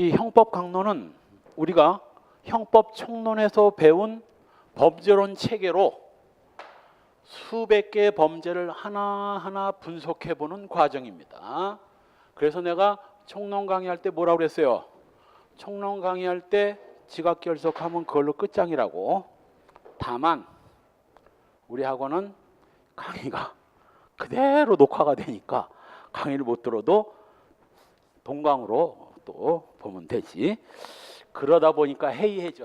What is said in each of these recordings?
이 형법 강론은 우리가 형법 총론에서 배운 범죄론 체계로 수백 개의 범죄를 하나하나 분석해 보는 과정입니다. 그래서 내가 총론 강의할 때 뭐라고 그랬어요? 총론 강의할 때 지각결석하면 그걸로 끝장이라고. 다만 우리 학원은 강의가 그대로 녹화가 되니까 강의를 못 들어도 동강으로 또 보면 되지. 그러다 보니까 해이해져.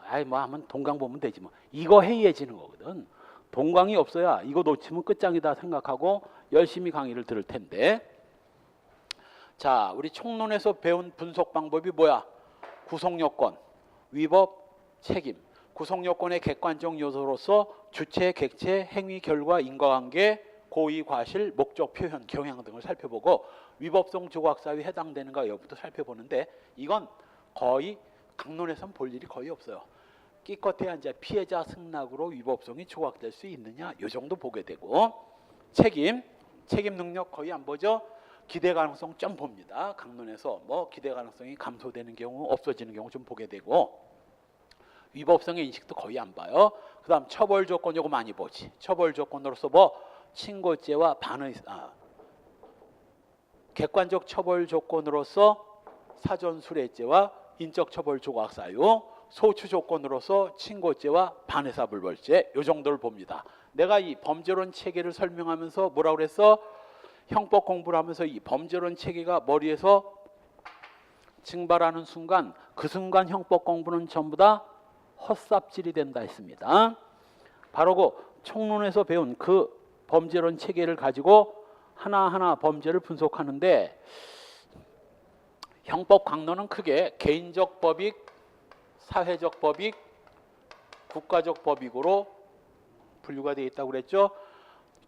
아이 뭐 하면 동강 보면 되지 뭐. 이거 해이해지는 거거든. 동강이 없어야 이거 놓치면 끝장이다 생각하고 열심히 강의를 들을 텐데. 자, 우리 총론에서 배운 분석 방법이 뭐야? 구성요건, 위법, 책임. 구성요건의 객관적 요소로서 주체, 객체, 행위, 결과, 인과관계, 고의, 과실, 목적, 표현, 경향 등을 살펴보고 위법성 조각사유에 해당되는가 여부터 살펴보는데 이건 거의 강론에선 볼 일이 거의 없어요. 기껏해야 이제 피해자 승낙으로 위법성이 조각될 수 있느냐 이 정도 보게 되고 책임 능력 거의 안 보죠. 기대 가능성 좀 봅니다. 강론에서 뭐 기대 가능성이 감소되는 경우 없어지는 경우 좀 보게 되고 위법성의 인식도 거의 안 봐요. 그 다음 처벌 조건 요거 많이 보지. 처벌 조건으로서 뭐 친고죄와 객관적 처벌 조건으로서 사전수뢰죄와 인적 처벌 조각 사유, 소추 조건으로서 친고죄와 반해사불벌죄 요 정도를 봅니다. 내가 이 범죄론 체계를 설명하면서 뭐라고 그랬어? 형법 공부를 하면서 이 범죄론 체계가 머리에서 증발하는 순간 그 순간 형법 공부는 전부 다 헛삽질이 된다 했습니다. 바로 그 총론에서 배운 그 범죄론 체계를 가지고 하나하나 범죄를 분석하는데 형법 강론은 크게 개인적 법익, 사회적 법익, 국가적 법익으로 분류가 되어 있다고 그랬죠.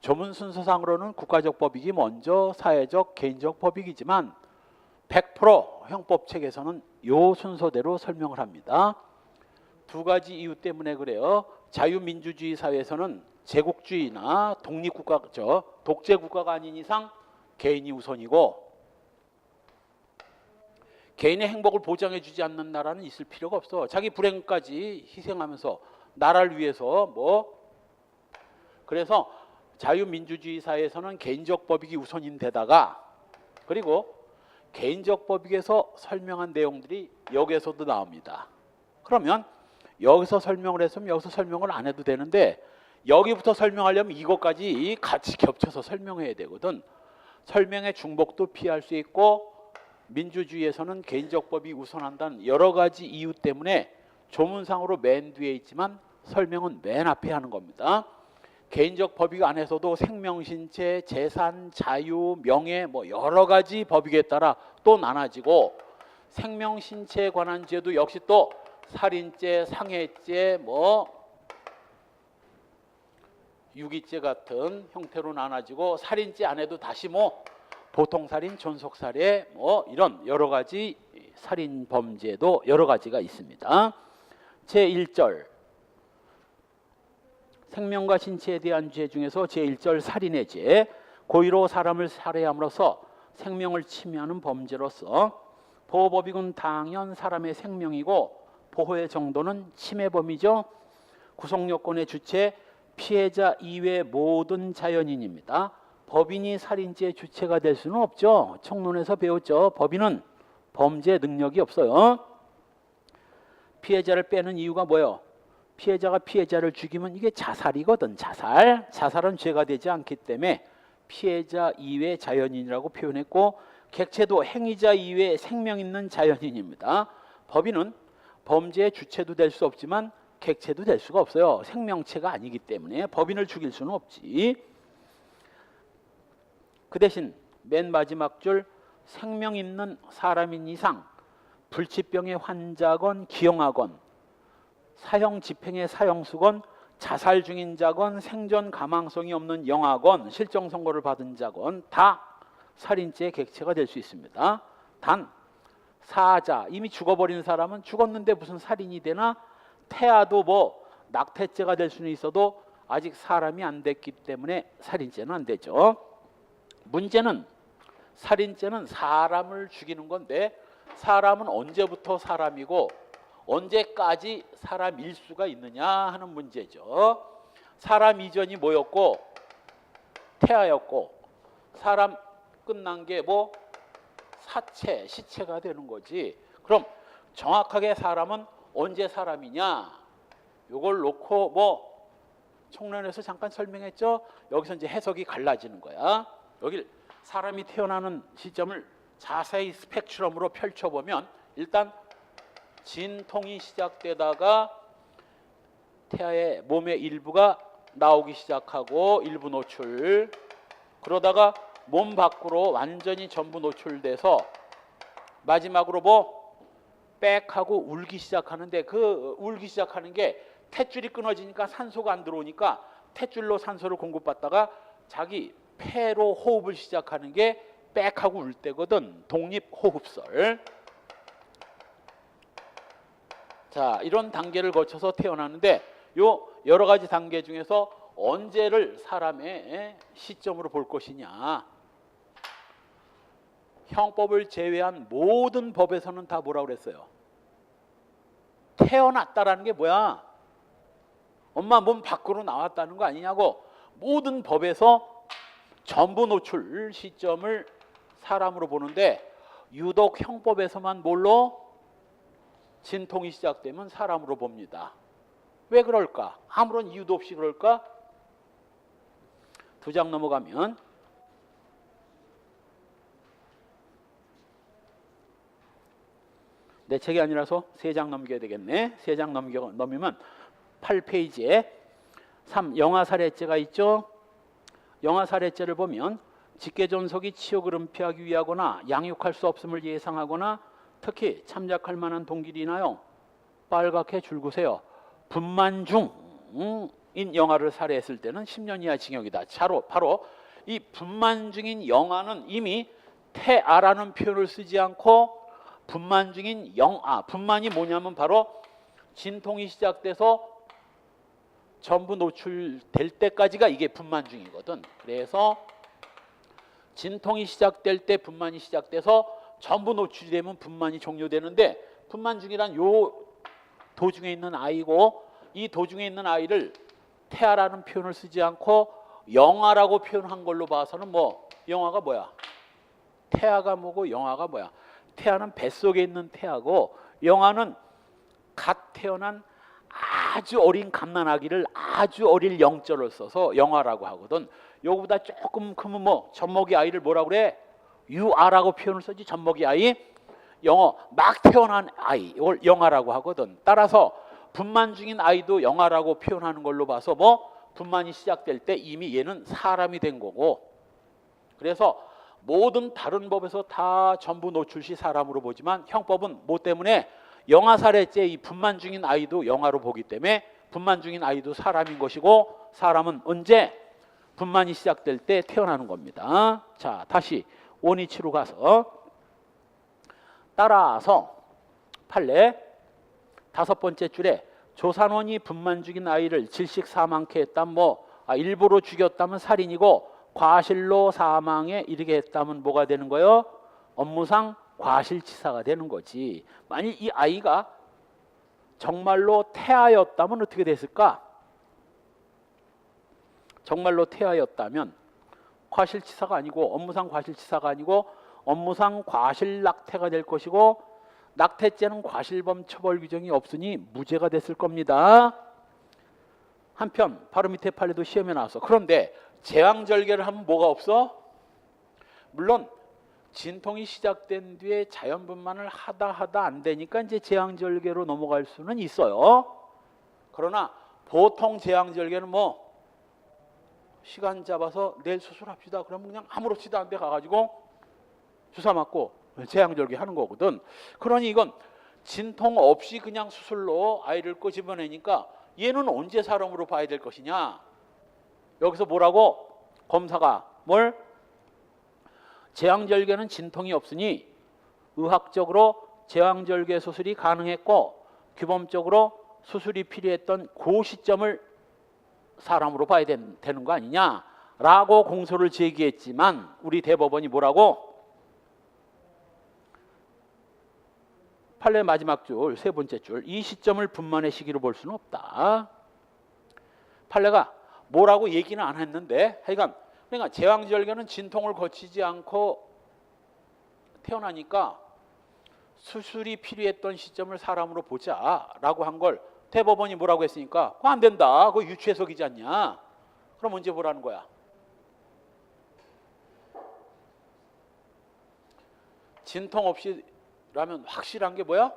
조문 순서상으로는 국가적 법익이 먼저 사회적, 개인적 법익이지만 100% 형법 책에서는 이 순서대로 설명을 합니다. 두 가지 이유 때문에 그래요. 자유민주주의 사회에서는 제국주의나 독립국가죠. 독재국가가 아닌 이상 개인이 우선이고 개인의 행복을 보장해주지 않는 나라는 있을 필요가 없어. 자기 불행까지 희생하면서 나라를 위해서 뭐 그래서 자유민주주의 사회에서는 개인적 법익이 우선인데다가 그리고 개인적 법익에서 설명한 내용들이 여기에서도 나옵니다. 그러면 여기서 설명을 했으면 여기서 설명을 안 해도 되는데 여기부터 설명하려면 이것까지 같이 겹쳐서 설명해야 되거든. 설명의 중복도 피할 수 있고 민주주의에서는 개인적 법이 우선한다는 여러 가지 이유 때문에 조문상으로 맨 뒤에 있지만 설명은 맨 앞에 하는 겁니다. 개인적 법익 안에서도 생명, 신체, 재산, 자유, 명예 뭐 여러 가지 법익에 따라 또 나눠지고 생명, 신체에 관한 죄도 역시 또 살인죄, 상해죄, 뭐 유기죄 같은 형태로 나눠지고 살인죄 안에도 다시 뭐 보통살인, 존속살해 뭐 이런 여러 가지 살인 범죄도 여러 가지가 있습니다. 제1절 생명과 신체에 대한 죄 중에서 제1절 살인의 죄, 고의로 사람을 살해함으로써 생명을 침해하는 범죄로서 보호법익은 당연 사람의 생명이고 보호의 정도는 침해범이죠. 구성요건의 주체 피해자 이외 모든 자연인입니다. 법인이 살인죄의 주체가 될 수는 없죠. 총론에서 배웠죠. 법인은 범죄 능력이 없어요. 피해자를 빼는 이유가 뭐예요? 피해자가 피해자를 죽이면 이게 자살이거든. 자살은 죄가 되지 않기 때문에 피해자 이외 자연인이라고 표현했고 객체도 행위자 이외 생명 있는 자연인입니다. 법인은 범죄의 주체도 될 수 없지만 객체도 될 수가 없어요. 생명체가 아니기 때문에 법인을 죽일 수는 없지. 그 대신 맨 마지막 줄 생명 있는 사람인 이상 불치병의 환자건 기형하건 사형 집행의 사형수건 자살 중인 자건 생존 가망성이 없는 영아건 실정 선고를 받은 자건 다 살인죄의 객체가 될 수 있습니다. 단 사자 이미 죽어버린 사람은 죽었는데 무슨 살인이 되나 태아도 뭐 낙태죄가 될 수는 있어도 아직 사람이 안 됐기 때문에 살인죄는 안 되죠. 문제는 살인죄는 사람을 죽이는 건데 사람은 언제부터 사람이고 언제까지 사람일 수가 있느냐 하는 문제죠. 사람 이전이 뭐였고? 태아였고, 사람 끝난 게 뭐? 사체, 시체가 되는 거지. 그럼 정확하게 사람은 언제 사람이냐? 요걸 놓고 뭐 총론에서 잠깐 설명했죠. 여기서 이제 해석이 갈라지는 거야. 여기 사람이 태어나는 시점을 자세히 스펙트럼으로 펼쳐보면 일단 진통이 시작되다가 태아의 몸의 일부가 나오기 시작하고 일부 노출, 그러다가 몸 밖으로 완전히 전부 노출돼서 마지막으로 뭐 빽하고 울기 시작하는데, 그 울기 시작하는 게 탯줄이 끊어지니까 산소가 안 들어오니까 탯줄로 산소를 공급받다가 자기 폐로 호흡을 시작하는 게 빽하고 울 때거든. 독립호흡설. 자, 이런 단계를 거쳐서 태어나는데 요 여러 가지 단계 중에서 언제를 사람의 시점으로 볼 것이냐. 형법을 제외한 모든 법에서는 다 뭐라고 그랬어요? 태어났다라는 게 뭐야? 엄마 몸 밖으로 나왔다는 거 아니냐고. 모든 법에서 전부 노출 시점을 사람으로 보는데 유독 형법에서만 뭘로? 진통이 시작되면 사람으로 봅니다. 왜 그럴까? 아무런 이유도 없이 그럴까? 두 장 넘어가면 내 책이 아니라서 세 장 넘겨야 되겠네. 세 장 넘기면 8페이지에 3. 영아살해죄가 있죠. 영아살해죄를 보면 직계존속이 치욕을 은폐하기 위하거나 양육할 수 없음을 예상하거나 특히 참작할 만한 동기를 인하여 빨갛게 줄구세요. 분만 중인 영아를 살해했을 때는 10년 이하 징역이다. 바로 이 분만 중인 영아는 이미 태아라는 표현을 쓰지 않고 분만 중인 영아, 분만이 뭐냐면 바로 진통이 시작돼서 전부 노출될 때까지가 이게 분만 중이거든. 그래서 진통이 시작될 때 분만이 시작돼서 전부 노출이 되면 분만이 종료되는데, 분만 중이란 요 도중에 있는 아이고, 이 도중에 있는 아이를 태아라는 표현을 쓰지 않고 영아라고 표현한 걸로 봐서는 뭐 영아가 뭐야? 태아가 뭐고 영아가 뭐야? 태아는 뱃속에 있는 태아고 영아는 갓 태어난 아주 어린 갓난아기를 아주 어릴 영자를 써서 영아라고 하거든. 요거보다 조금 크면 뭐 젖먹이 아이를 뭐라고 그래? 유아라고 표현을 쓰지. 젖먹이 아이, 영어 막 태어난 아이, 이걸 영아라고 하거든. 따라서 분만 중인 아이도 영아라고 표현하는 걸로 봐서 뭐 분만이 시작될 때 이미 얘는 사람이 된 거고, 그래서 모든 다른 법에서 다 전부 노출 시 사람으로 보지만 형법은 뭐 때문에? 영아살해죄 이 분만 중인 아이도 영아로 보기 때문에 분만 중인 아이도 사람인 것이고, 사람은 언제? 분만이 시작될 때 태어나는 겁니다. 자, 다시 원위치로 가서 따라서 판례 다섯 번째 줄에 조산원이 분만 죽인 아이를 질식 사망케 했다면 일부러 죽였다면 살인이고 과실로 사망에 이르게 했다면 뭐가 되는 거예요? 업무상 과실치사가 되는 거지. 만일 이 아이가 정말로 태아였다면 어떻게 됐을까? 정말로 태아였다면 과실치사가 아니고 업무상 과실치사가 아니고 업무상 과실낙태가 될 것이고, 낙태죄는 과실범 처벌 규정이 없으니 무죄가 됐을 겁니다. 한편 바로 밑에 판례도 시험에 나왔어. 그런데 제왕절개를 하면 뭐가 없어? 물론 진통이 시작된 뒤에 자연분만을 하다 안 되니까 이제 제왕절개로 넘어갈 수는 있어요. 그러나 보통 제왕절개는 뭐 시간 잡아서 내일 수술합시다 그러면 그냥 아무렇지도 않은데 가가지고 주사 맞고 제왕절개 하는 거거든. 그러니 이건 진통 없이 그냥 수술로 아이를 끄집어내니까 얘는 언제 사람으로 봐야 될 것이냐. 여기서 뭐라고? 검사가 뭘? 제왕절개는 진통이 없으니 의학적으로 제왕절개 수술이 가능했고 규범적으로 수술이 필요했던 그 시점을 사람으로 봐야 되는 거 아니냐라고 공소를 제기했지만 우리 대법원이 뭐라고? 판례 마지막 줄, 세 번째 줄, 이 시점을 분만의 시기로 볼 수는 없다. 판례가 뭐라고 얘기는 안 했는데 하여간 그러니까 제왕절개는 진통을 거치지 않고 태어나니까 수술이 필요했던 시점을 사람으로 보자라고 한 걸 대법원이 뭐라고 했으니까 그거 안 된다. 그거 유추해석이지 않냐. 그럼 언제 보라는 거야? 진통 없이라면 확실한 게 뭐야?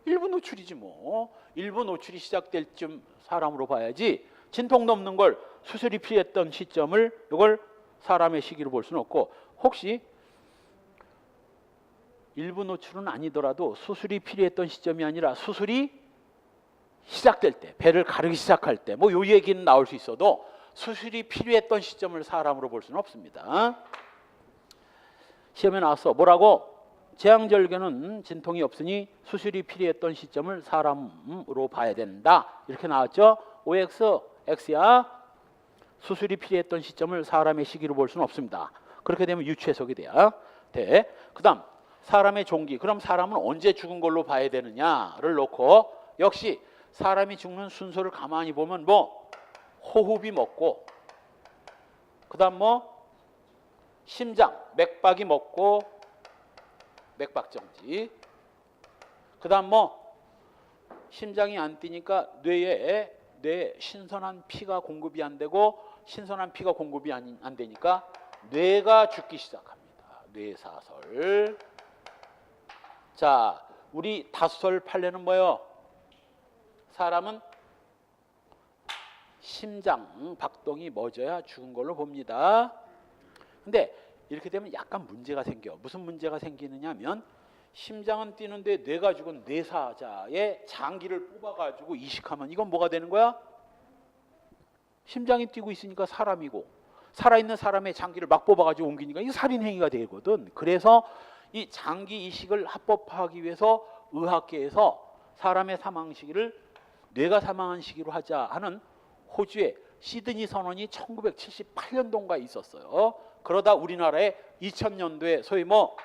일부 노출이지 뭐. 일부 노출이 시작될 쯤 사람으로 봐야지 진통도 없는 걸 수술이 필요했던 시점을 이걸 사람의 시기로 볼 수는 없고 혹시 일부 노출은 아니더라도 수술이 필요했던 시점이 아니라 수술이 시작될 때, 배를 가르기 시작할 때 뭐 요 얘기는 나올 수 있어도 수술이 필요했던 시점을 사람으로 볼 수는 없습니다. 시험에 나왔어. 뭐라고? 제왕절개는 진통이 없으니 수술이 필요했던 시점을 사람으로 봐야 된다. 이렇게 나왔죠. OX, X야. 수술이 필요했던 시점을 사람의 시기로 볼 수는 없습니다. 그렇게 되면 유추해석이 돼야 돼. 그 다음 사람의 종기. 그럼 사람은 언제 죽은 걸로 봐야 되느냐를 놓고 역시 사람이 죽는 순서를 가만히 보면 뭐 호흡이 멎고 그 다음 뭐 심장, 맥박이 멎고 맥박정지 그 다음 뭐 심장이 안 뛰니까 뇌에 신선한 피가 공급이 안 되고 신선한 피가 공급이 안 되니까 뇌가 죽기 시작합니다. 뇌사설. 자, 우리 다수설 판례는 뭐예요? 사람은 심장 박동이 멎어야 죽은 걸로 봅니다. 근데 이렇게 되면 약간 문제가 생겨. 무슨 문제가 생기느냐 하면 심장은 뛰는데 뇌가 죽은 뇌사자의 장기를 뽑아가지고 이식하면 이건 뭐가 되는 거야? 심장이 뛰고 있으니까 사람이고 살아있는 사람의 장기를 막 뽑아가지고 옮기니까 이거 살인행위가 되거든. 그래서 이 장기 이식을 합법화하기 위해서 의학계에서 사람의 사망 시기를 뇌가 사망한 시기로 하자 하는 호주의 시드니 선언이 1978년도인가에 있었어요. 그러다 우리나라에 2000년도에 소위 뭐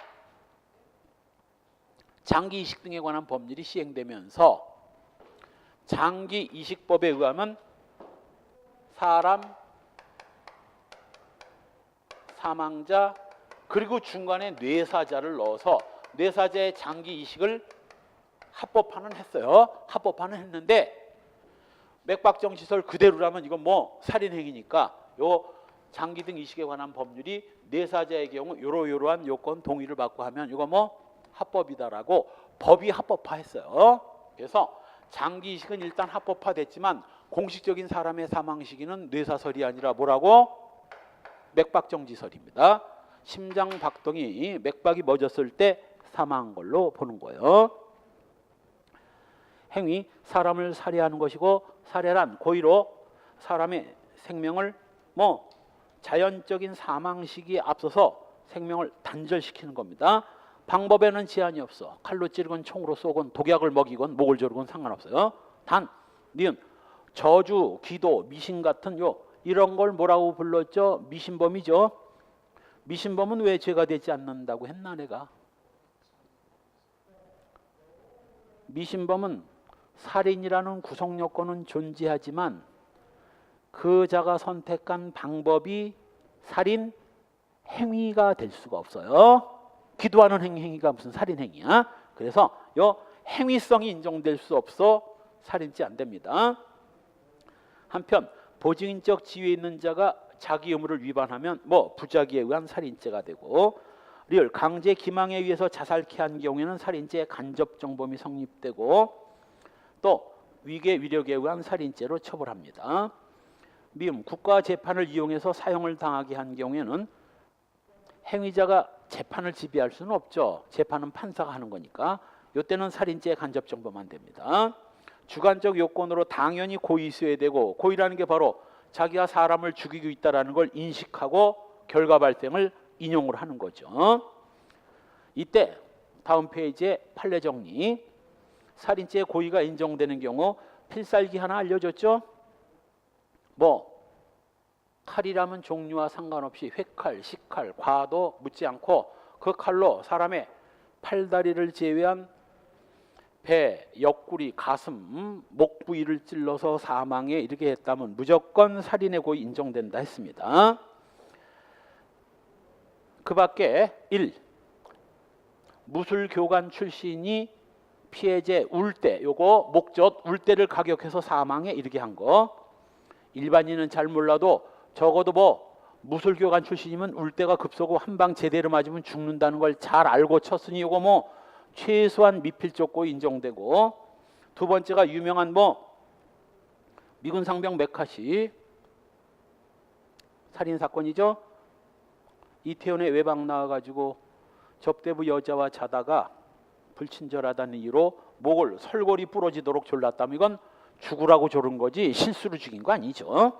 장기 이식 등에 관한 법률이 시행되면서 장기 이식법에 의하면 사람, 사망자 그리고 중간에 뇌사자를 넣어서 뇌사자의 장기 이식을 합법화는 했어요. 합법화는 했는데 맥박정지설 그대로라면 이건 뭐 살인행위니까 요 장기 등 이식에 관한 법률이 뇌사자의 경우 요러요러한 요건 동의를 받고 하면 이거 뭐 합법이다라고 법이 합법화했어요. 그래서 장기 이식은 일단 합법화됐지만 공식적인 사람의 사망 시기는 뇌사설이 아니라 뭐라고? 맥박정지설입니다. 심장 박동이 맥박이 멎었을 때 사망한 걸로 보는 거예요. 행위, 사람을 살해하는 것이고 살해란 고의로 사람의 생명을 뭐 자연적인 사망 시기에 앞서서 생명을 단절시키는 겁니다. 방법에는 제한이 없어. 칼로 찌르건 총으로 쏘건 독약을 먹이건 목을 조르건 상관없어요. 단, 니은 저주, 기도, 미신 같은 이런 걸 뭐라고 불렀죠? 미신범이죠. 미신범은 왜 죄가 되지 않는다고 했나 내가? 미신범은 살인이라는 구성 요건은 존재하지만 그 자가 선택한 방법이 살인 행위가 될 수가 없어요. 기도하는 행위가 무슨 살인 행위야? 그래서 요 행위성이 인정될 수 없어 살인죄 안 됩니다. 한편 보증인적 지위에 있는 자가 자기 의무를 위반하면 뭐 부작위에 의한 살인죄가 되고 리얼 강제 기망에 의해서 자살케 한 경우에는 살인죄 간접정범이 성립되고 또 위계 위력에 의한 살인죄로 처벌합니다. 미음 국가 재판을 이용해서 사형을 당하게 한 경우에는 행위자가 재판을 지배할 수는 없죠. 재판은 판사가 하는 거니까 이때는 살인죄 간접정범만 됩니다. 주관적 요건으로 당연히 고의 있어야 되고 고의라는 게 바로 자기가 사람을 죽이고 있다는 걸 인식하고 결과 발생을 인용을 하는 거죠. 이때 다음 페이지에 판례 정리. 살인죄 고의가 인정되는 경우 필살기 하나 알려줬죠. 뭐 칼이라면 종류와 상관없이 회칼, 식칼, 과도 묻지 않고 그 칼로 사람의 팔다리를 제외한 배, 옆구리, 가슴, 목 부위를 찔러서 사망에 이르게 했다면 무조건 살인의 고의 인정된다 했습니다. 그 밖에 1. 무술교관 출신이 피해제 울대, 요거 목젖 울대를 가격해서 사망에 이르게 한 거. 일반인은 잘 몰라도 적어도 뭐 무술교관 출신이면 울대가 급소고 한 방 제대로 맞으면 죽는다는 걸 잘 알고 쳤으니 요거 뭐 최소한 미필적 고의 인정되고, 두 번째가 유명한 뭐 미군 상병 메카시 살인 사건이죠. 이태원에 외박 나와가지고 접대부 여자와 자다가 불친절하다는 이유로 목을 설골이 부러지도록 졸랐다면 이건 죽으라고 졸은 거지 실수로 죽인 거 아니죠.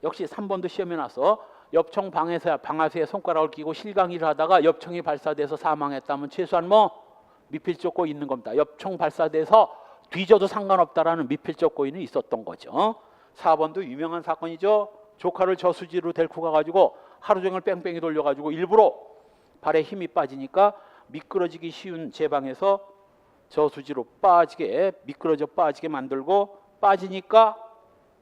역시 3번도 시험에 나서 엽총 방아쇠에 손가락을 끼고 실강의를 하다가 엽총이 발사돼서 사망했다면 최소한 뭐 미필적 고의 있는 겁니다. 엽총 발사돼서 뒤져도 상관없다라는 미필적 고의는 있었던 거죠. 4번도 유명한 사건이죠. 조카를 저수지로 데리고 가가지고 하루 종일 뺑뺑이 돌려가지고 일부러 발에 힘이 빠지니까 미끄러지기 쉬운 제 방에서 저수지로 미끄러져 빠지게 만들고 빠지니까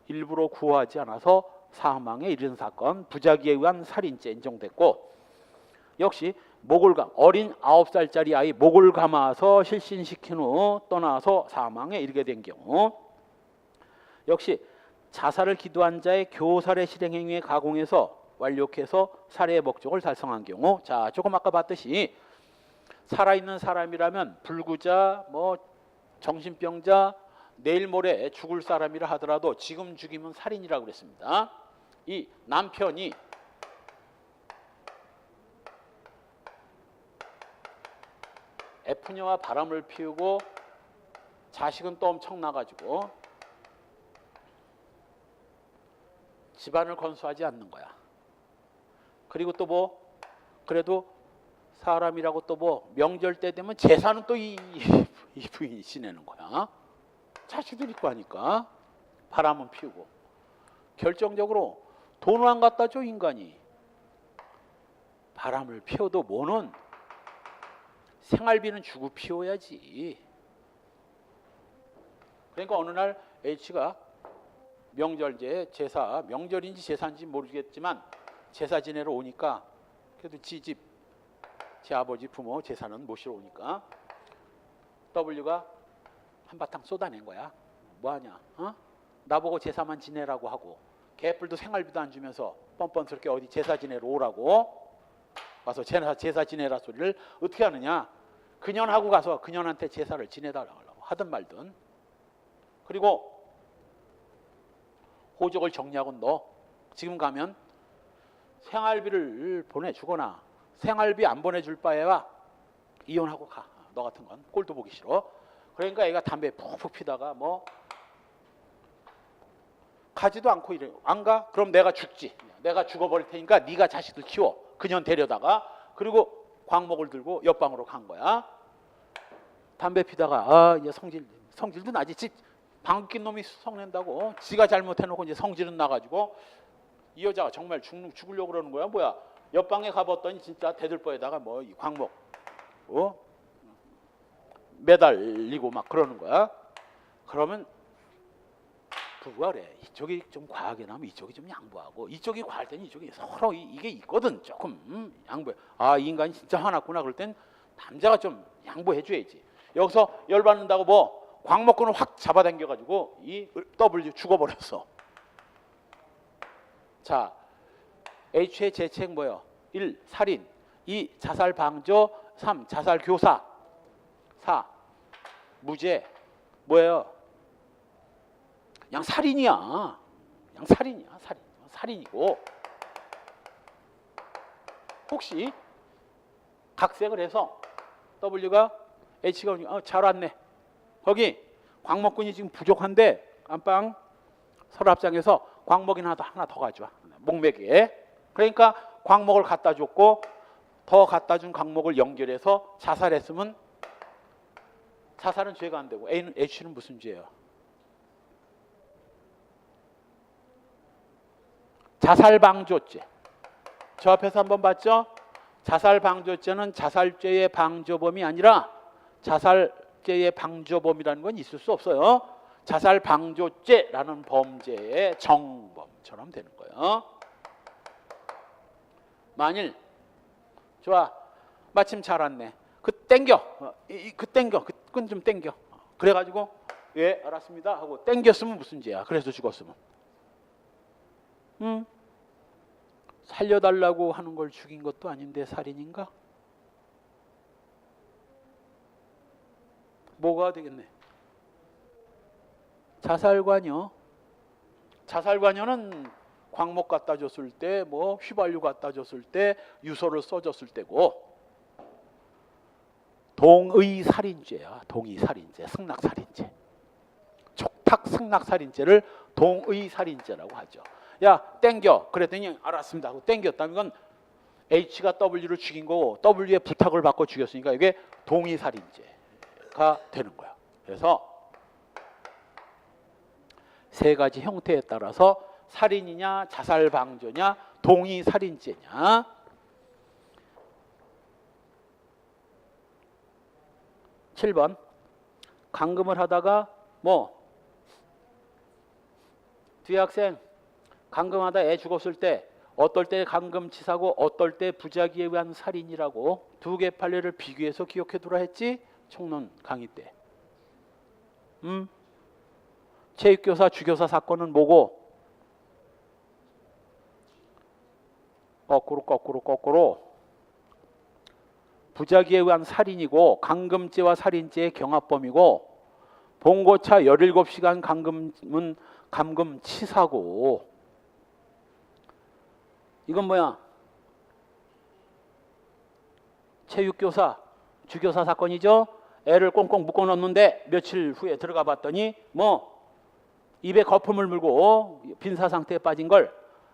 일부러 구호하지 않아서 사망에 이른 사건, 부작위에 의한 살인죄 인정됐고, 역시 어린 9살짜리 아이 목을 감아서 실신시킨 후 떠나서 사망에 이르게 된 경우, 역시 자살을 기도한 자의 교살의 실행 행위에 가공해서 완력해서 살해의 목적을 달성한 경우, 자 조금 아까 봤듯이 살아있는 사람이라면 불구자, 뭐 정신병자, 내일 모레 죽을 사람이라 하더라도 지금 죽이면 살인이라고 그랬습니다. 이 남편이 F녀와 바람을 피우고 자식은 또 엄청 나가지고 집안을 건수하지 않는 거야. 그리고 또 뭐 그래도 사람이라고 또 뭐 명절 때 되면 제사는 또 이 부인이 지내는 거야. 자식들 있고 하니까 바람은 피우고, 결정적으로 돈을 안 갖다 줘 인간이. 바람을 피워도 뭐는 생활비는 주고 피워야지. 그러니까 어느 날 H가 명절제 제사, 명절인지 제사인지 모르겠지만 제사 지내러 오니까 그래도 지 아버지 부모 제사는 모시러 오니까 W가 한바탕 쏟아낸 거야. 뭐하냐? 나보고 제사만 지내라고 하고 개뿔도 생활비도 안 주면서 뻔뻔스럽게 어디 제사 지내러 오라고 와서 제사 지내라 소리를 어떻게 하느냐? 그년하고 가서 그년한테 제사를 지내달라고 하든 말든. 그리고 호적을 정리하고 너 지금 가면 생활비를 보내주거나 생활비 안 보내줄 바에야 이혼하고 가. 너 같은 건 꼴도 보기 싫어. 그러니까 애가 담배 푹푹 피다가 뭐 가지도 않고 이래. 안 가? 그럼 내가 죽지. 내가 죽어버릴 테니까 네가 자식들 키워. 그년 데려다가. 그리고 광목을 들고 옆방으로 간 거야. 담배 피다가 이제 성질도 나지. 방귀 낀 놈이 성낸다고. 지가 잘못해놓고 이제 성질은 나가지고 이 여자가 정말 죽으려고 그러는 거야. 뭐야? 옆방에 가봤더니 진짜 대들보에다가 뭐 이 광목 매달리고 막 그러는 거야. 그러면 부부가 그래. 이쪽이 좀 과하게 나면 이쪽이 좀 양보하고, 이쪽이 과할 때는 이쪽이 서로 이게 있거든. 조금 양보해. 이 인간이 진짜 화났구나. 그럴 땐 남자가 좀 양보해 줘야지. 여기서 열받는다고 뭐 광목근을 확 잡아당겨가지고 이 W 죽어버렸어. 자, H의 재책 뭐예요? 1. 살인, 2. 자살 방조, 3. 자살 교사, 4. 무죄. 뭐예요? 그냥 살인이야. 그냥 살인이야. 살인이고, 혹시 각색을 해서 W가 H가 잘 왔네. 거기 광목근이 지금 부족한데 안방 서랍장에서 광목이나 하나 더 가져와. 목맥에. 그러니까 광목을 갖다 줬고 더 갖다 준 광목을 연결해서 자살했으면 자살은 죄가 안 되고 H는 무슨 죄예요? 자살방조죄. 저 앞에서 한번 봤죠? 자살방조죄는 자살죄의 방조범이 아니라 자살 자살죄의 방조범이라는 건 있을 수 없어요. 자살 방조죄라는 범죄의 정범처럼 되는 거예요. 만일 좋아, 마침 잘 왔네. 그 땡겨, 그 땡겨, 그 끈 좀 땡겨. 그래가지고 예 알았습니다 하고 땡겼으면 무슨 죄야? 그래서 죽었으면. 살려달라고 하는 걸 죽인 것도 아닌데 살인인가? 뭐가 되겠네? 자살관여. 자살관여는 광목 갖다 줬을 때, 뭐 휘발유 갖다 줬을 때, 유서를 써줬을 때고, 동의살인죄야. 동의살인죄, 승낙살인죄. 촉탁 승낙살인죄를 동의살인죄라고 하죠. 야 땡겨. 그랬더니 알았습니다 하고 땡겼다면 이건 H가 W를 죽인 거고 W의 부탁을 받고 죽였으니까 이게 동의살인죄가 되는 거야. 그래서 세 가지 형태에 따라서 살인이냐 자살방조냐 동의살인죄냐. 7번 감금을 하다가 뭐 뒤에 학생 감금하다 애 죽었을 때 어떨 때 감금치사고 어떨 때 부작위에 의한 살인이라고 두 개 판례를 비교해서 기억해 두라 했지? 총론 강의 때. 체육교사 주교사 사건은 뭐고? 거꾸로 부작위에 의한 살인이고 감금죄와 살인죄의 경합범이고 봉고차 17시간 감금은 감금치사고. 이건 뭐야? 체육교사 주교사 사건이죠. 애를 꽁꽁 묶어 놓는데 며칠 후에 들어가 봤더니 뭐 입에 거품을 물고 빈사 상태에 빠진 걸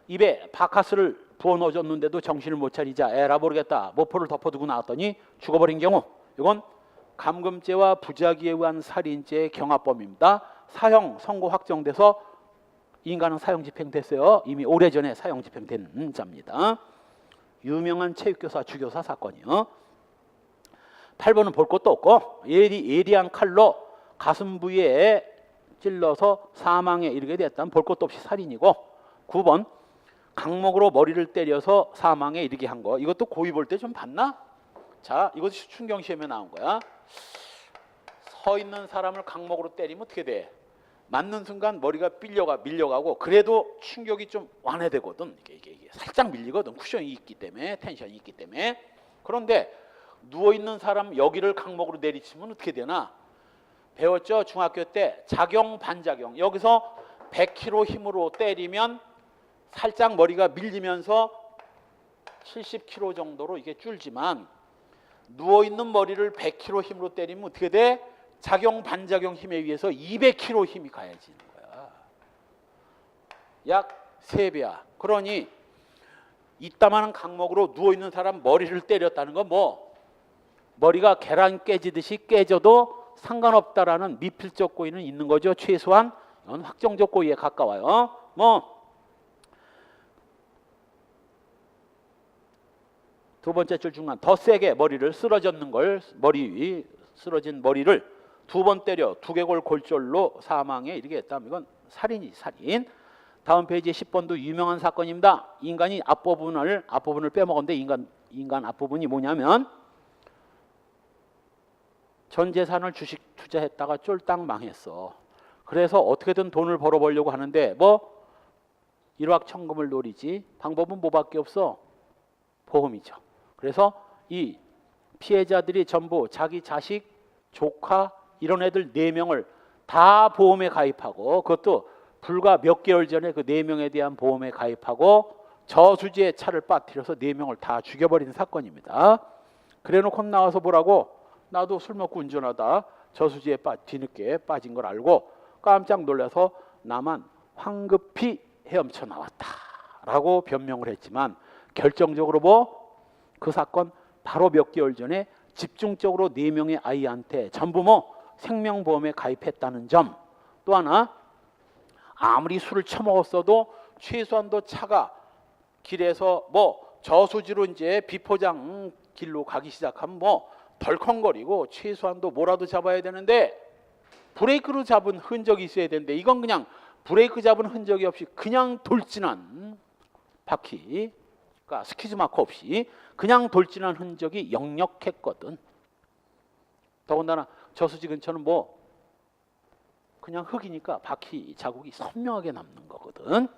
입에 바카스를 부어 넣어줬는데도 정신을 못 차리자 에라 모르겠다 모포를 덮어두고 나왔더니 죽어버린 경우, 이건 감금죄와 부작위에 의한 살인죄의 경합범입니다. 사형 선고 확정돼서 인간은 사형 집행됐어요. 이미 오래전에 사형 집행된 자입니다. 유명한 체육교사 주교사 사건이요. 8번은 볼 것도 없고 예리한 칼로 가슴 부위에 찔러서 사망에 이르게 됐다면 볼 것도 없이 살인이고, 9번 강목으로 머리를 때려서 사망에 이르게 한 거, 이것도 고의 볼 때 좀 봤나? 자, 이것이 충경 시험에 나온 거야. 서 있는 사람을 강목으로 때리면 어떻게 돼? 맞는 순간 머리가 밀려가고 그래도 충격이 좀 완화되거든. 이게 살짝 밀리거든. 쿠션이 있기 때문에, 텐션이 있기 때문에. 그런데 누워있는 사람 여기를 강목으로 내리치면 어떻게 되나? 배웠죠? 중학교 때 작용 반작용. 여기서 100kg 힘으로 때리면 살짝 머리가 밀리면서 70kg 정도로 이게 줄지만 누워있는 머리를 100kg 힘으로 때리면 어떻게 돼? 작용 반작용 힘에 의해서 200kg 힘이 가해지는 거야. 약 3배야. 그러니 이따만한 강목으로 누워있는 사람 머리를 때렸다는 건 뭐 머리가 계란 깨지듯이 깨져도 상관없다라는 미필적 고의는 있는 거죠. 최소한 이건 확정적 고의에 가까워요. 뭐 두 번째 줄 중간 더 세게 머리를 쓰러졌는 걸, 쓰러진 머리를 2번 때려 두개골 골절로 사망에 이르게 했다면 이건 살인이지, 살인. 다음 페이지 10번도 유명한 사건입니다. 인간이 앞부분을 빼먹었는데 인간 앞부분이 뭐냐면 전 재산을 주식 투자했다가 쫄딱 망했어. 그래서 어떻게든 돈을 벌어보려고 하는데 뭐 일확천금을 노리지. 방법은 뭐밖에 없어? 보험이죠. 그래서 이 피해자들이 전부 자기 자식, 조카 이런 애들 4명을 다 보험에 가입하고, 그것도 불과 몇 개월 전에 그 4명에 대한 보험에 가입하고 저수지에 차를 빠뜨려서 4명을 다 죽여버린 사건입니다. 그래놓고 나와서 보라고, 나도 술 먹고 운전하다 저수지에 뒤늦게 빠진 걸 알고 깜짝 놀라서 나만 황급히 헤엄쳐 나왔다라고 변명을 했지만 결정적으로 뭐 그 사건 바로 몇 개월 전에 집중적으로 4명의 아이한테 전부 뭐 생명보험에 가입했다는 점, 또 하나 아무리 술을 처먹었어도 최소한도 차가 길에서 뭐 저수지로 이제 비포장 길로 가기 시작하면 뭐 덜컹거리고 최소한도 뭐라도 잡아야 되는데 브레이크로 잡은 흔적이 있어야 되는데 이건 그냥 브레이크 잡은 흔적이 없이 그냥 돌진한 바퀴, 그러니까 스키즈 마크 없이 그냥 돌진한 흔적이 역력했거든. 더군다나 저수지 근처는 뭐 그냥 흙이니까 바퀴 자국이 선명하게 남는 거거든.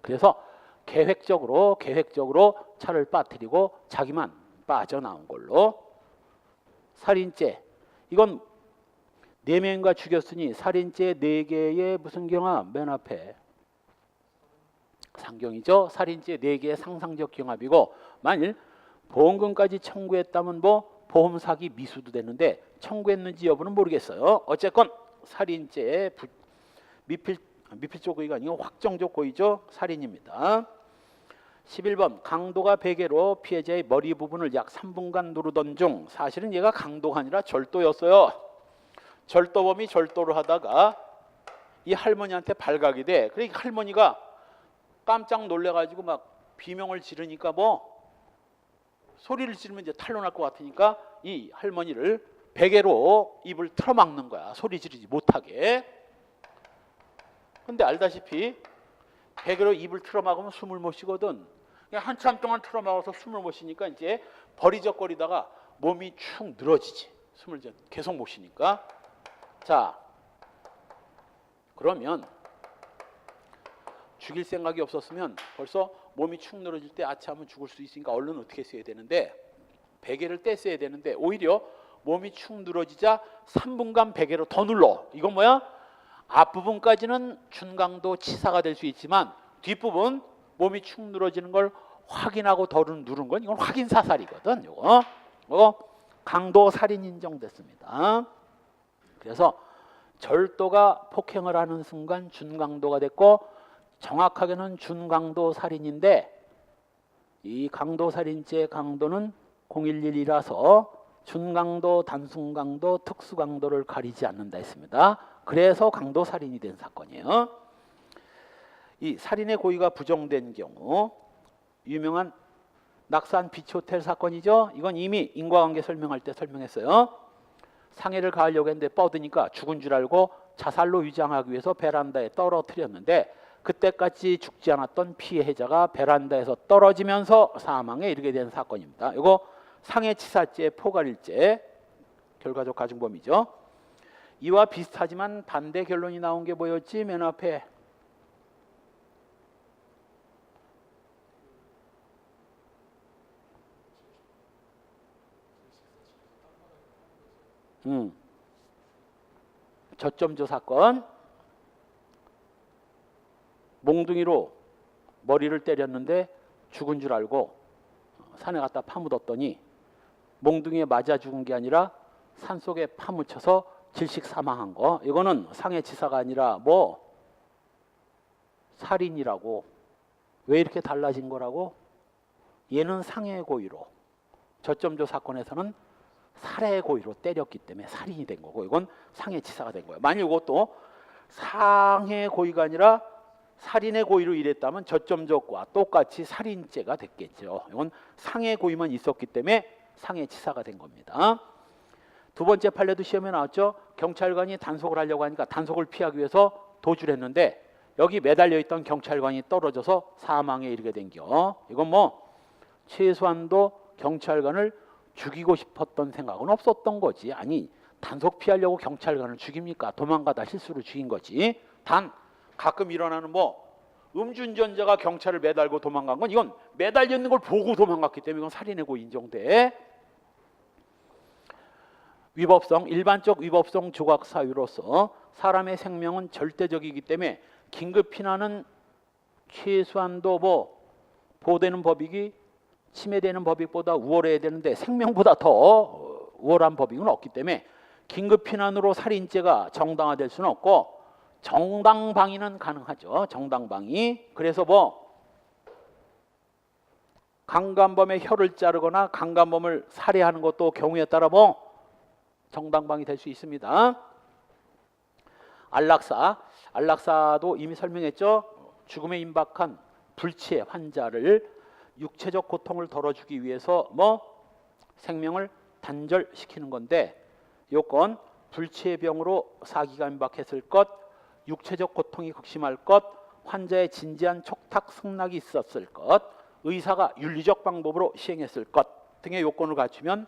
그래서 계획적으로 차를 빠뜨리고 자기만 빠져나온 걸로. 살인죄, 이건 4명인가 죽였으니 살인죄 4개의 무슨 경합? 맨 앞에 상경이죠. 살인죄 4개의 상상적 경합이고, 만일 보험금까지 청구했다면 뭐 보험 사기 미수도 되는데 청구했는지 여부는 모르겠어요. 어쨌건 살인죄 미필적 고의가 아니고 확정적 고의죠. 살인입니다. 11번 강도가 베개로 피해자의 머리 부분을 약 3분간 누르던 중, 사실은 얘가 강도가 아니라 절도였어요. 절도범이 절도를 하다가 이 할머니한테 발각이 돼. 그러니까 할머니가 깜짝 놀래가지고 막 비명을 지르니까 뭐 소리를 지르면 이제 탄로 날 것 같으니까 이 할머니를 베개로 입을 틀어막는 거야. 소리 지르지 못하게. 근데 알다시피 베개로 입을 틀어막으면 숨을 못 쉬거든. 그냥 한참 동안 틀어막아서 숨을 못 쉬니까 이제 버리적거리다가 몸이 축 늘어지지. 숨을 계속 못 쉬니까. 자, 그러면 죽일 생각이 없었으면 벌써 몸이 축 늘어질 때 아차하면 죽을 수 있으니까 얼른 어떻게 써야 되는데, 베개를 떼써야 되는데 오히려 몸이 축 늘어지자 3분간 베개로 더 눌러. 이건 뭐야? 앞부분까지는 준강도 치사가 될 수 있지만 뒷부분 몸이 축 늘어지는 걸 확인하고 더 누른 건 이건 확인 사살이거든. 이거 강도 살인 인정됐습니다. 그래서 절도가 폭행을 하는 순간 준강도가 됐고, 정확하게는 준강도 살인인데 이 강도 살인죄의 강도는 011이라서 준강도, 단순강도, 특수강도를 가리지 않는다 했습니다. 그래서 강도 살인이 된 사건이에요. 이 살인의 고의가 부정된 경우, 유명한 낙산 비치호텔 사건이죠. 이건 이미 인과관계 설명할 때 설명했어요. 상해를 가하려고 했는데 뻗으니까 죽은 줄 알고 자살로 위장하기 위해서 베란다에 떨어뜨렸는데, 그때까지 죽지 않았던 피해자가 베란다에서 떨어지면서 사망에 이르게 된 사건입니다. 이거 상해치사죄, 포괄일죄, 결과적 가중범이죠. 이와 비슷하지만 반대 결론이 나온 게 뭐였지? 맨 앞에 저점조 사건. 몽둥이로 머리를 때렸는데 죽은 줄 알고 산에 갖다 파묻었더니 몽둥이에 맞아 죽은 게 아니라 산속에 파묻혀서 질식 사망한 거. 이거는 상해치사가 아니라 뭐 살인이라고. 왜 이렇게 달라진 거라고? 얘는 상해 고의로, 저점조 사건에서는 살해 고의로 때렸기 때문에 살인이 된 거고, 이건 상해치사가 된 거예요. 만일 이것도 상해 고의가 아니라 살인의 고의로 일했다면 저점조과 똑같이 살인죄가 됐겠죠. 이건 상해 고의만 있었기 때문에 상해치사가 된 겁니다. 두 번째 판례도 시험에 나왔죠. 경찰관이 단속을 하려고 하니까 단속을 피하기 위해서 도주를 했는데 여기 매달려 있던 경찰관이 떨어져서 사망에 이르게 된 겨. 이건 뭐 최소한도 경찰관을 죽이고 싶었던 생각은 없었던 거지. 아니, 단속 피하려고 경찰관을 죽입니까? 도망가다 실수로 죽인 거지. 단 가끔 일어나는 뭐 음주운전자가 경찰을 매달고 도망간 건 이건 매달려 있는 걸 보고 도망갔기 때문에 이건 살인의 고의 인정돼. 위법성, 일반적 위법성 조각 사유로서 사람의 생명은 절대적이기 때문에 긴급 피난은 최소한도 뭐 보호되는 법익이 침해되는 법익보다 우월해야 되는데 생명보다 더 우월한 법익은 없기 때문에 긴급 피난으로 살인죄가 정당화될 수는 없고 정당방위는 가능하죠. 정당방위. 그래서 뭐 강간범의 혀를 자르거나 강간범을 살해하는 것도 경우에 따라 뭐 정당방위 될 수 있습니다. 안락사도 이미 설명했죠. 죽음에 임박한 불치의 환자를 육체적 고통을 덜어주기 위해서 뭐 생명을 단절시키는 건데 요건 불치의 병으로 사기가 임박했을 것, 육체적 고통이 극심할 것, 환자의 진지한 촉탁 승낙이 있었을 것, 의사가 윤리적 방법으로 시행했을 것 등의 요건을 갖추면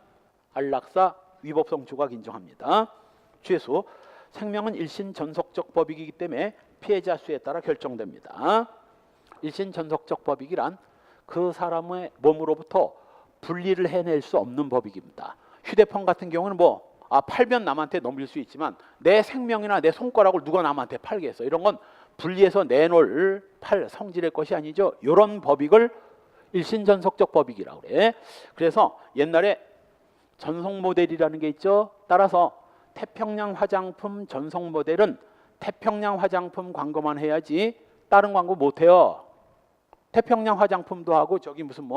안락사 위법성 조각 인정합니다. 죄수 생명은 일신 전속적 법이기 때문에 피해자 수에 따라 결정됩니다. 일신 전속적 법이란 그 사람의 몸으로부터 분리를 해낼 수 없는 법이기입니다. 휴대폰 같은 경우는 팔면 남한테 넘길 수 있지만 내 생명이나 내 손가락을 누가 남한테 팔겠어. 이런 건 분리해서 내놓을 성질의 것이 아니죠. 이런 법익을 일신전속적 법익이라고 그래. 그래서 옛날에 전속 모델이라는 게 있죠. 따라서 태평양 화장품 전속 모델은 태평양 화장품 광고만 해야지 다른 광고 못 해요. 태평양 화장품도 하고 저기 무슨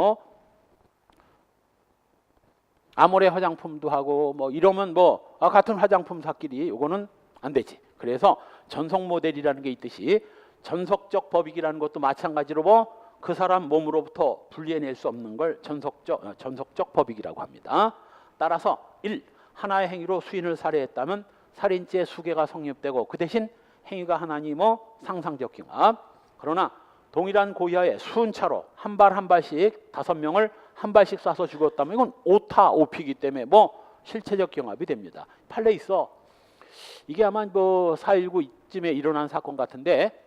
아모레 화장품도 하고 이러면 같은 화장품사끼리 요거는 안 되지. 그래서 전속 모델이라는 게 있듯이 전속적 법익이라는 것도 마찬가지로 그 사람 몸으로부터 분리해낼 수 없는 걸 전속적 법익이라고 합니다. 따라서 1. 하나의 행위로 수인을 살해했다면 살인죄 수개가 성립되고 그 대신 행위가 하나니 상상적 경합. 그러나 동일한 고의하에 수은차로 한 발 한 발씩 5명을 한 발씩 쏴서 죽었다면 이건 오타 오피이기 때문에 실체적 경합이 됩니다. 판례 있어. 이게 아마 4.19 이쯤에 일어난 사건 같은데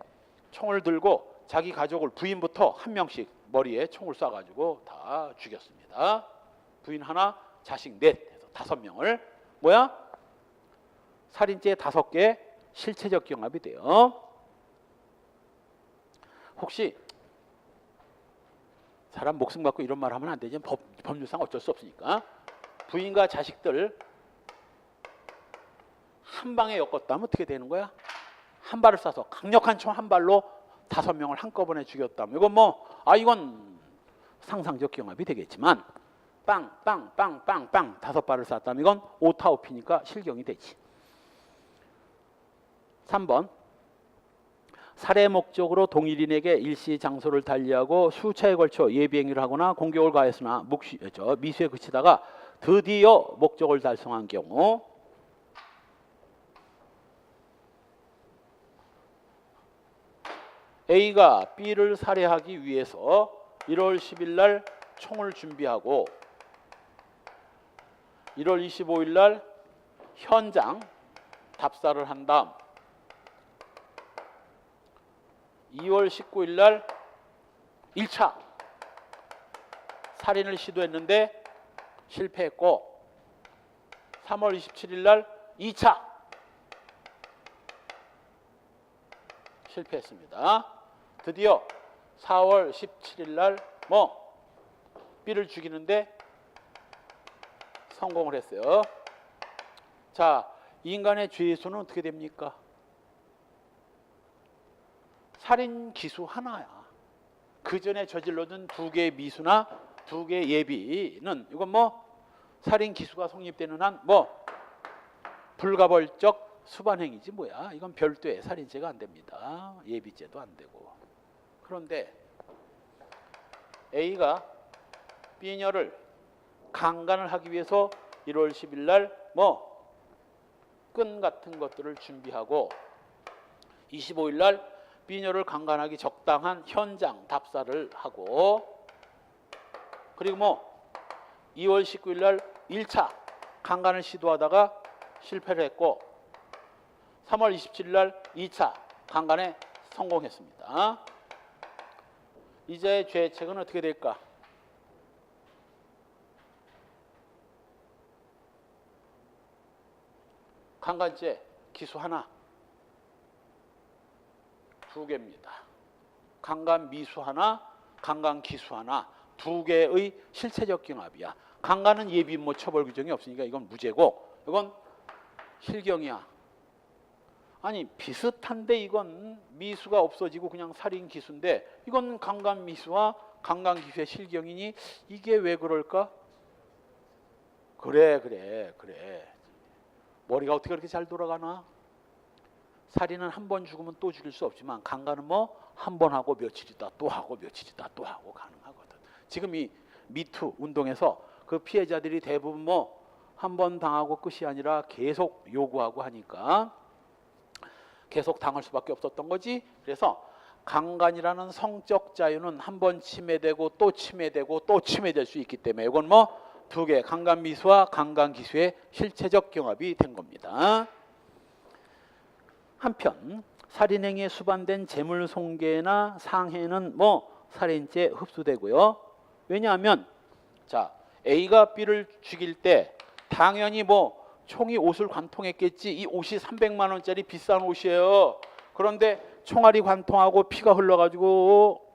총을 들고 자기 가족을 부인부터 한 명씩 머리에 총을 쏴가지고 다 죽였습니다. 부인 하나, 자식 넷 해서 5명을 살인죄 5개 실체적 경합이 돼요. 혹시 사람 목숨 갖고 이런 말 하면 안 되지. 법률상 어쩔 수 없으니까. 부인과 자식들 한 방에 엮었다면 어떻게 되는 거야? 한 발을 쏴서 강력한 총 한 발로 5명을 한꺼번에 죽였다면 이건 이건 상상적 경합이 되겠지만 빵빵빵빵빵 5발을 쐈다면 이건 오타오피니까 실경이 되지. 3번 살해 목적으로 동일인에게 일시 장소를 달리하고 수차에 걸쳐 예비행위를 하거나 공격을 가했으나 미수에 그치다가 드디어 목적을 달성한 경우 A가 B를 살해하기 위해서 1월 10일 날 총을 준비하고 1월 25일 날 현장 답사를 한 다음 2월 19일 날 1차 살인을 시도했는데 실패했고 3월 27일 날 2차 실패했습니다. 드디어 4월 17일 날 B를 죽이는데 성공을 했어요. 자, 인간의 죄의 수는 어떻게 됩니까? 살인 기수 하나야. 그 전에 저질러둔 2개의 미수나 2개의 예비는 이건 살인 기수가 성립되는 한 불가벌적 수반행위지 뭐야. 이건 별도의 살인죄가 안 됩니다. 예비죄도 안 되고. 그런데 A가 B녀를 강간을 하기 위해서 1월 10일 날 끈 같은 것들을 준비하고 25일 날 B녀를 강간하기 적당한 현장 답사를 하고 그리고 2월 19일 날 1차 강간을 시도하다가 실패를 했고 3월 27일 날 2차 강간에 성공했습니다. 이자의 죄책은 어떻게 될까? 강간죄 기수 하나 2개입니다. 강간 미수 하나, 강간 기수 하나 2개의 실체적 경합이야. 강간은 예비 처벌 규정이 없으니까 이건 무죄고 이건 실경이야. 아니 비슷한데 이건 미수가 없어지고 그냥 살인 기수인데 이건 강간 미수와 강간 기수의 실경이니 이게 왜 그럴까? 그래. 머리가 어떻게 그렇게 잘 돌아가나? 살인은 한 번 죽으면 또 죽일 수 없지만 강간은 한 번 하고 며칠 있다 또 하고 며칠 있다 또 하고 가능하거든. 지금 이 미투 운동에서 그 피해자들이 대부분 한 번 당하고 끝이 아니라 계속 요구하고 하니까 계속 당할 수밖에 없었던 거지. 그래서 강간이라는 성적 자유는 한 번 침해되고 또 침해되고 또 침해될 수 있기 때문에 이건 뭐 두 개, 강간미수와 강간기수의 실체적 경합이 된 겁니다. 한편 살인행위에 수반된 재물손괴나 상해는 뭐 살인죄 흡수되고요. 왜냐하면 자 A가 B를 죽일 때 당연히 뭐 총이 옷을 관통했겠지. 이 옷이 300만 원짜리 비싼 옷이에요. 그런데 총알이 관통하고 피가 흘러가지고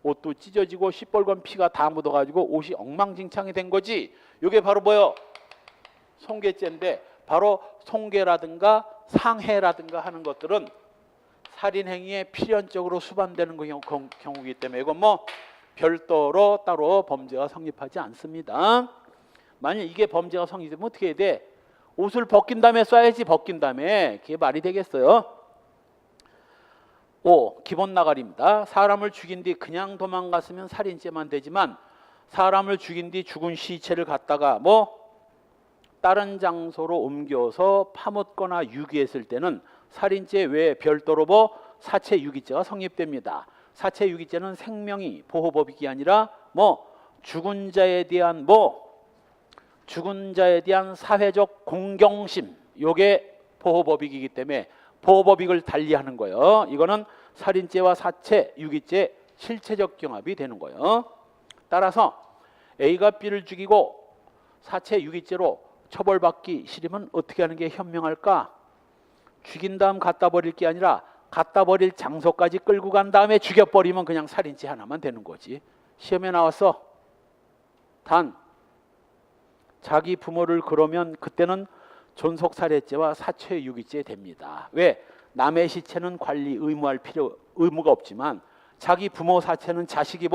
옷도 찢어지고 시뻘건 피가 다 묻어가지고 옷이 엉망진창이 된 거지. 이게 바로 뭐요? 손괴죄인데 바로 손괴라든가 상해라든가 하는 것들은 살인행위에 필연적으로 수반되는 경우이기 때문에 이건 뭐 별도로 따로 범죄가 성립하지 않습니다. 만약 이게 범죄가 성립되면 어떻게 해야 돼? 옷을 벗긴 다음에 쏴야지. 벗긴 다음에 그게 말이 되겠어요? 5. 기본 나가리입니다. 사람을 죽인 뒤 그냥 도망갔으면 살인죄만 되지만 사람을 죽인 뒤 죽은 시체를 갖다가 뭐 다른 장소로 옮겨서 파묻거나 유기했을 때는 살인죄 외에 별도로 뭐 사체 유기죄가 성립됩니다. 사체 유기죄는 생명이 보호법익이 아니라 뭐 죽은 자에 대한 사회적 공경심, 요게 보호법익이기 때문에 보호법익을 달리하는 거예요. 이거는 살인죄와 사체 유기죄 실체적 경합이 되는 거예요. 따라서 A가 B를 죽이고 사체 유기죄로 처벌받기 싫으면 어떻게 하는 게 현명할까? 죽인 다음 갖다 버릴 게 아니라 갖다 버릴 장소까지 끌고 간 다음에 죽여버리면 그냥 살인죄 하나만 되는 거지. 시험에 나왔어. 단 자기 부모를 그러면 그때는 존속살해죄와 사체유기죄 됩니다. 왜? 남의 시체는 관리 의무가 없지만 자기 부모 사체는 자식이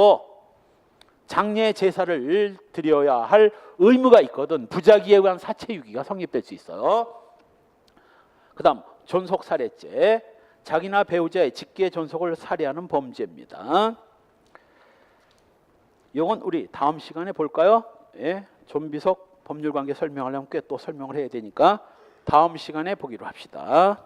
장례 제사를 드려야 할 의무가 있거든. 부작위에 의한 사체유기가 성립될 수 있어요. 그 다음 존속살해죄, 자기나 배우자의 직계 존속을 살해하는 범죄입니다. 이건 우리 다음 시간에 볼까요? 예, 좀비속 법률관계 설명하려면 꽤 또 설명을 해야 되니까 다음 시간에 보기로 합시다.